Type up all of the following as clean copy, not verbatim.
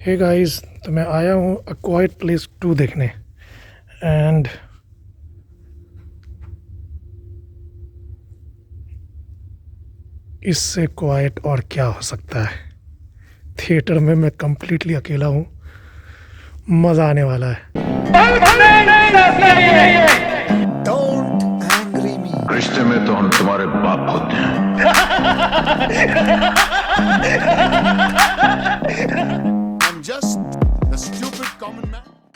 Hey guys, तो मैं आया हूँ अ क्वाइट प्लेस 2 देखने एंड इससे क्वाइट और क्या हो सकता है। थिएटर में मैं कंप्लीटली अकेला हूँ, मज़ा आने वाला है। रिश्ते में तो हम तुम्हारे बाप होते हैं।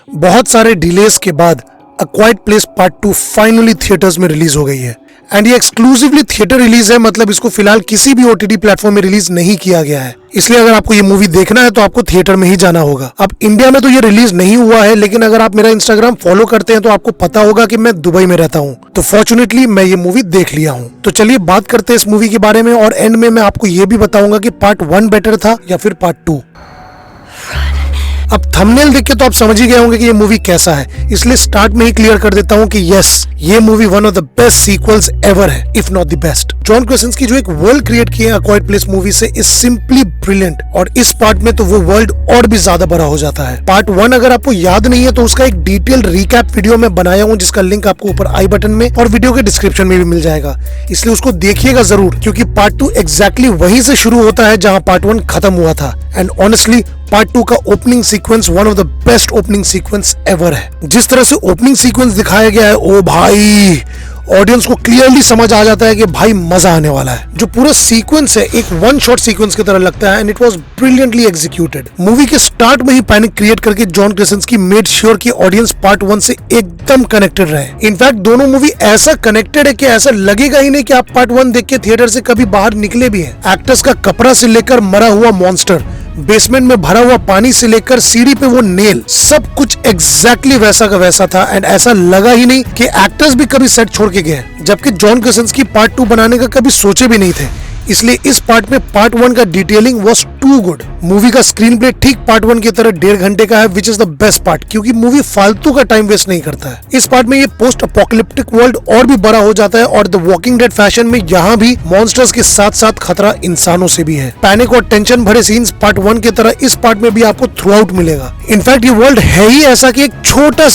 बहुत सारे डिलेस के बाद a quiet place part 2 finally theatres में रिलीज हो गई है एंड ये एक्सक्लूसिवली थिएटर रिलीज है, मतलब इसको फिलहाल किसी भी ओटीटी प्लेटफॉर्म में रिलीज नहीं किया गया है। इसलिए अगर आपको ये मूवी देखना है तो आपको थिएटर में ही जाना होगा। अब इंडिया में तो ये रिलीज नहीं हुआ है, लेकिन अगर आप मेरा इंस्टाग्राम फॉलो करते हैं तो आपको पता होगा कि मैं दुबई में रहता हूँ, तो फॉर्चुनेटली मैं ये मूवी देख लिया हूँ। तो चलिए बात करते हैं इस मूवी के बारे में और एंड में मैं आपको ये भी बताऊंगा कि पार्ट 1 बेटर था या फिर पार्ट 2। अब थंबनेल देख के तो आप समझ ही गए होंगे कि ये मूवी कैसा है, इसलिए स्टार्ट में ही क्लियर कर देता हूँ कि यस, ये movie one of the best sequels ever है, if not the best. John Krasinski जो एक वर्ल्ड क्रिएट किए हैं क्वाइट प्लेस मूवी से इज सिंपली ब्रिलियंट, और इस पार्ट में तो वो वर्ल्ड और भी ज्यादा बड़ा हो जाता है। पार्ट 1 अगर आपको याद नहीं है तो उसका एक डिटेल रिकैप वीडियो में बनाया हूँ, जिसका लिंक आपको ऊपर आई बटन में और वीडियो के डिस्क्रिप्शन में भी मिल जाएगा, इसलिए उसको देखिएगा जरूर, क्योंकि पार्ट 2 एग्जैक्टली वहीं से शुरू होता है जहाँ पार्ट 1 खत्म हुआ था। एंड ऑनेस्टली पार्ट 2 का opening sequence one of the best opening sequence ever है। जिस तरह से ओपनिंग सीक्वेंस दिखाया गया है, ओ भाई, ऑडियंस को क्लियरली समझ आ जाता है कि भाई मजा आने वाला है। जो पूरा सीक्वेंस है एक वन शॉट सीक्वेंस की तरह लगता है and it was brilliantly executed. Movie के स्टार्ट में ही पैनिक क्रिएट करके जॉन क्रेसेंस्की मेड श्योर कि ऑडियंस पार्ट 1 से एकदम कनेक्टेड रहे। इनफैक्ट दोनों मूवी ऐसा कनेक्टेड है कि ऐसा लगेगा ही नहीं कि आप पार्ट 1 देख के थिएटर से कभी बाहर निकले भी हैं। एक्टर्स का कपड़ा से लेकर मरा हुआ मॉन्स्टर, बेसमेंट में भरा हुआ पानी से लेकर सीढ़ी पे वो नेल, सब कुछ एग्जैक्टली वैसा का वैसा था एंड ऐसा लगा ही नहीं कि एक्टर्स भी कभी सेट छोड़ के गए, जबकि जॉन क्रेसेंस्की पार्ट 2 बनाने का कभी सोचे भी नहीं थे। इसलिए इस पार्ट में पार्ट 1 का detailing was too good. Movie का स्क्रीन प्ले ठीक पार्ट 1 की तरह 1.5 घंटे का है, which is the best part, क्योंकि मूवी फालतू का टाइम वेस्ट नहीं करता है। इस पार्ट में ये पोस्ट अपोकलिप्टिक वर्ल्ड और भी बड़ा हो जाता है और द वॉकिंग डेड फैशन में यहाँ भी मॉन्स्टर्स के साथ साथ खतरा इंसानों से भी है। पैनिक और टेंशन भरे सीन्स पार्ट 1 की तरह इस पार्ट में भी आपको थ्रू आउट मिलेगा। इनफैक्ट ये वर्ल्ड है ही ऐसा कि एक छोटा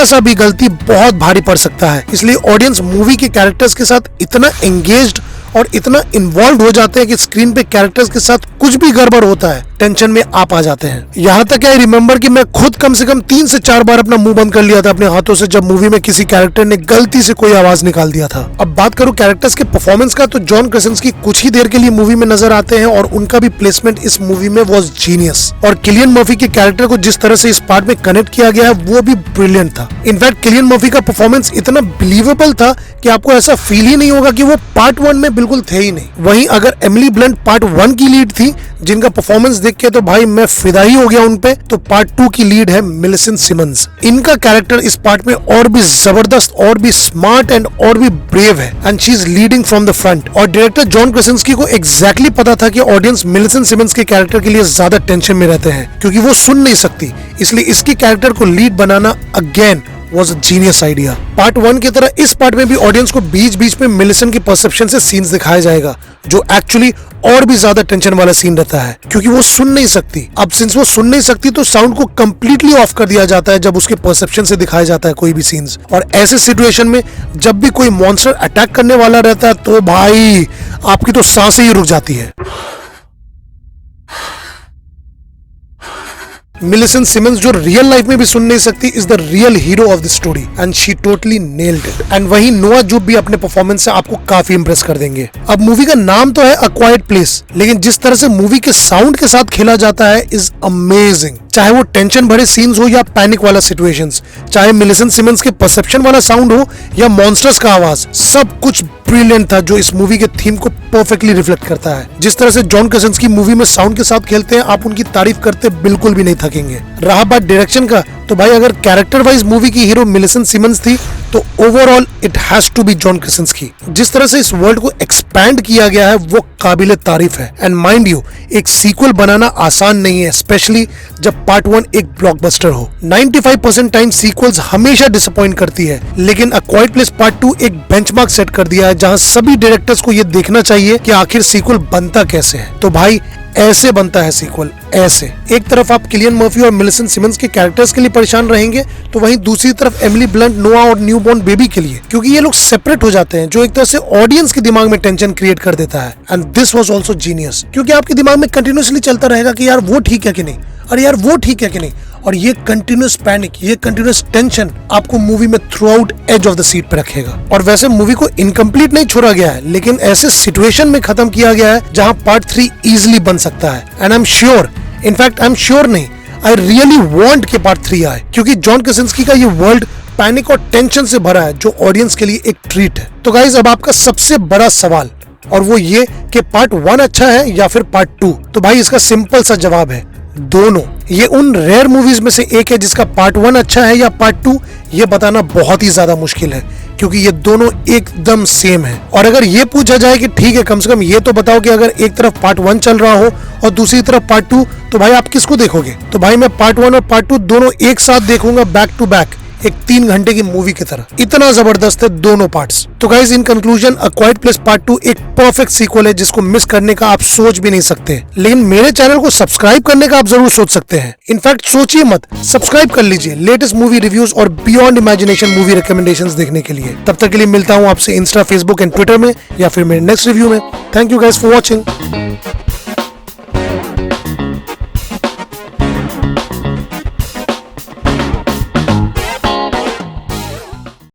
सा भी गलती बहुत भारी पड़ सकता है, इसलिए ऑडियंस मूवी के कैरेक्टर्स के साथ इतना एंगेज्ड और इतना इन्वॉल्व हो जाते हैं कि स्क्रीन पे कैरेक्टर्स के साथ कुछ भी गड़बड़ होता है टेंशन में आप आ जाते हैं। यहाँ तक आई रिमेम्बर कि मैं खुद कम से कम 3 से 4 बार अपना मुंह बंद कर लिया था अपने हाथों से जब मूवी में किसी कैरेक्टर ने गलती से कोई आवाज निकाल दिया था। अब बात करूं कैरेक्टर्स के परफॉर्मेंस का, तो जॉन क्रेसेंस्की कुछ ही देर के लिए मूवी में नजर आते हैं और उनका भी प्लेसमेंट इस मूवी में वाज जीनियस। और किलियन मर्फी के कैरेक्टर को जिस तरह से इस पार्ट में कनेक्ट किया गया है वो भी ब्रिलियंट था। इनफैक्ट किलियन मर्फी का परफॉर्मेंस इतना बिलीवेबल था कि आपको ऐसा फील ही नहीं होगा कि वो पार्ट 1 में बिल्कुल थे ही नहीं। वहीं अगर एमिली ब्लंट पार्ट 1 की लीड थी, जिनका परफॉर्मेंस देख के तो भाई मैं फिदा ही हो गया उन पे, तो पार्ट 2 की लीड है मिलिसेंट सिमंस। इनका कैरेक्टर इस पार्ट में और भी जबरदस्त और भी स्मार्ट एंड और भी ब्रेव है and she is leading from the front. और डायरेक्टर जॉन क्रेसेंस्की को एग्जैक्टली पता था कि ऑडियंस मिलिसेंट सिमंस के कैरेक्टर के लिए ज्यादा टेंशन में रहते हैं क्योंकि वो सुन नहीं सकती, इसलिए इसके कैरेक्टर को lead banana again was a genius idea। Part 1 की तरह इस पार्ट में भी ऑडियंस को बीच बीच में मिलिसेंट की परसेप्शन से सीन्स दिखाया जाएगा, जो एक्चुअली और भी ज्यादा टेंशन वाला सीन रहता है क्योंकि वो सुन नहीं सकती। अब सिंस वो सुन नहीं सकती तो साउंड को कंप्लीटली ऑफ कर दिया जाता है जब उसके परसेप्शन से दिखाया जाता है कोई भी सीन्स। और ऐसे सिचुएशन में जब भी कोई मॉन्स्टर अटैक करने वाला रहता है तो भाई आपकी तो सांसें ही रुक जाती है। मिलिसेंट सिमंस जो रियल लाइफ में भी सुन नहीं सकती is the real hero of the story and she totally nailed it. And वहीं नोआ जुब भी अपने परफॉर्मेंस से आपको काफी इंप्रेस कर देंगे। अब मूवी का नाम तो है अ क्वाइट प्लेस, लेकिन जिस तरह से मूवी के साउंड के साथ खेला जाता है इज अमेजिंग। चाहे वो टेंशन भरे सीन्स हो या पैनिक वाला सिचुएशंस, चाहे मिलिसेंट सिमंस के परसेप्शन वाला साउंड हो या मॉन्स्टर्स का आवाज, सब कुछ ब्रिलियंट था जो इस मूवी के थीम को परफेक्टली रिफ्लेक्ट करता है। जिस तरह से जॉन क्रेसेंस्की मूवी में साउंड के साथ खेलते हैं आप उनकी तारीफ करते बिल्कुल भी नहीं थकेंगे। रहा बात डायरेक्शन का, तो भाई अगर कैरेक्टर वाइज मूवी की हीरो मिलिसेंट सिमंस थी तो overall it has to be John Krasinski. जिस तरह से इस वर्ल्ड को एक्सपैंड किया गया है वो काबिले तारीफ है। एंड माइंड यू, एक सीक्वल बनाना आसान नहीं है, स्पेशली जब पार्ट 1 एक ब्लॉकबस्टर हो। 95% टाइम सीक्वल्स हमेशा डिसअपॉइंट करती है, लेकिन अ क्वाइट प्लेस पार्ट 2 एक बेंचमार्क सेट कर दिया है जहां सभी डायरेक्टर्स को ये देखना चाहिए कि आखिर सीक्वल बनता कैसे है। तो भाई ऐसे बनता है सीक्वल, ऐसे। एक तरफ आप किलियन मर्फी और मिल्सन सिमंस के कैरेक्टर्स के लिए परेशान रहेंगे, तो वहीं दूसरी तरफ एमिली ब्लंट, नोआ और न्यूबॉर्न बेबी के लिए, क्योंकि ये लोग सेपरेट हो जाते हैं, जो एक तरह से ऑडियंस के दिमाग में टेंशन क्रिएट कर देता है। And this was also genius, क्योंकि आपके दिमाग में कंटिन्यूअसली चलता रहेगा कि यार वो ठीक है कि नहीं, अरे यार वो ठीक है कि नहीं, और ये कंटिन्यूअस पैनिक, ये कंटिन्यूअस टेंशन आपको मूवी में throughout edge of the seat पे रखेगा। और वैसे मूवी को इनकम्प्लीट नहीं छोड़ा गया है, लेकिन ऐसे सिचुएशन में खत्म किया गया है जहां पार्ट 3 इजिली बन सकता है। And I am sure, in fact I am sure नहीं, आई रियली वांट के पार्ट 3 आए, क्योंकि जॉन krasinski का ये वर्ल्ड पैनिक और टेंशन से भरा है, जो ऑडियंस के लिए एक ट्रीट है। तो गाइज, अब आपका सबसे बड़ा सवाल, और वो ये कि पार्ट 1 अच्छा है या फिर पार्ट 2? तो भाई इसका सिंपल सा जवाब है दोनों। ये उन रेयर मूवीज में से एक है जिसका पार्ट 1 अच्छा है या पार्ट 2 ये बताना बहुत ही ज्यादा मुश्किल है, क्योंकि ये दोनों एकदम सेम है। और अगर ये पूछा जाए कि ठीक है, कम से कम ये तो बताओ कि अगर एक तरफ पार्ट 1 चल रहा हो और दूसरी तरफ पार्ट 2, तो भाई आप किसको देखोगे? तो भाई मैं पार्ट 1 और पार्ट 2 दोनों एक साथ देखूंगा, बैक टू बैक, एक 3 घंटे की मूवी की तरह। इतना जबरदस्त है दोनों पार्ट्स। तो guys, in conclusion, a quiet place part 2 एक परफेक्ट सीक्वल है जिसको मिस करने का आप सोच भी नहीं सकते। लेकिन मेरे चैनल को सब्सक्राइब करने का आप जरूर सोच सकते हैं। इनफैक्ट सोचिए मत, सब्सक्राइब कर लीजिए लेटेस्ट मूवी रिव्यूज और बियॉन्ड इमेजिनेशन मूवी रिकमेंडेशंस देखने के लिए। तब तक के लिए मिलता हूँ आपसे इंस्टा, फेसबुक एंड ट्विटर में, या फिर मेरे नेक्स्ट रिव्यू में। Thank you guys for watching.